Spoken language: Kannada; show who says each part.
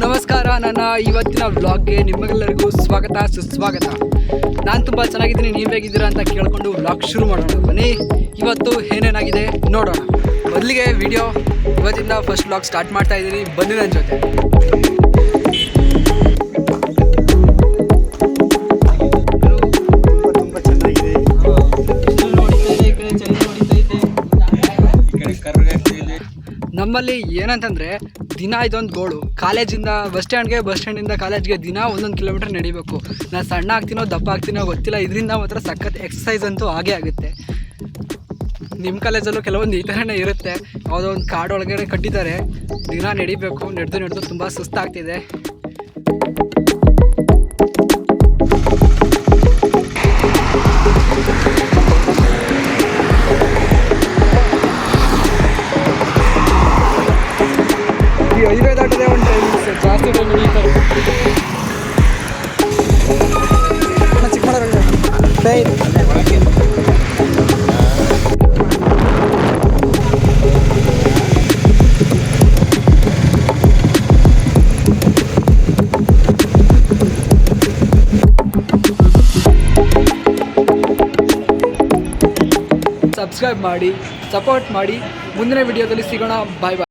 Speaker 1: ನಮಸ್ಕಾರ. ನನ್ನ ಇವತ್ತಿನ ವ್ಲಾಗ್ಗೆ ನಿಮಗೆಲ್ಲರಿಗೂ ಸ್ವಾಗತ ಸುಸ್ವಾಗತ. ನಾನು ತುಂಬ ಚೆನ್ನಾಗಿದ್ದೀನಿ, ನೀವು ಹೇಗಿದ್ದೀರಾ ಅಂತ ಕೇಳಿಕೊಂಡು ವ್ಲಾಗ್ ಶುರು ಮಾಡೋಣ. ಬನ್ನಿ ಇವತ್ತು ಏನೇನಾಗಿದೆ ನೋಡೋಣ. ಮೊದಲಿಗೆ ವಿಡಿಯೋ ಇವತ್ತಿಂದ ಫಸ್ಟ್ ವ್ಲಾಗ್ ಸ್ಟಾರ್ಟ್ ಮಾಡ್ತಾ ಇದ್ದೀನಿ, ಬನ್ನಿ ನನ್ನ ಜೊತೆ. ನಮ್ಮಲ್ಲಿ ಏನಂತಂದರೆ ದಿನ ಇದೊಂದು ಗೋಳು, ಕಾಲೇಜಿಂದ ಬಸ್ ಸ್ಟ್ಯಾಂಡಿಂದ ಕಾಲೇಜ್ಗೆ ದಿನ 1 ಕಿಲೋಮೀಟರ್ ನಡಿಬೇಕು. ನಾನು ಸಣ್ಣ ಆಗ್ತೀನೋ ದಪ್ಪ ಆಗ್ತೀನೋ ಗೊತ್ತಿಲ್ಲ, ಇದರಿಂದ ಮಾತ್ರ ಸಖತ್ ಎಕ್ಸಸೈಸ್ ಅಂತೂ ಆಗೇ ಆಗುತ್ತೆ. ನಿಮ್ಮ ಕಾಲೇಜಲ್ಲೂ ಕೆಲವೊಂದು ಈ ಥರನೇ ಇರುತ್ತೆ, ಯಾವುದೋ ಒಂದು ಕಾಡು ಒಳಗಡೆ ಕಟ್ಟಿದ್ದಾರೆ, ದಿನ ನಡಿಬೇಕು. ನಡೆದು ತುಂಬ ಸುಸ್ತಾಗ್ತಿದೆ. ಹೈವೇ ದಾಟದೆ ಒಂದು ಟೈಮಿಂಗ್ಸ್ ಜಾಸ್ತಿ ಟೈಮ್ ಹಿಡಿತಾರೆ. ಸಬ್ಸ್ಕ್ರೈಬ್ ಮಾಡಿ, ಸಪೋರ್ಟ್ ಮಾಡಿ. ಮುಂದಿನ ವಿಡಿಯೋದಲ್ಲಿ ಸಿಗೋಣ. ಬಾಯ್ ಬಾಯ್.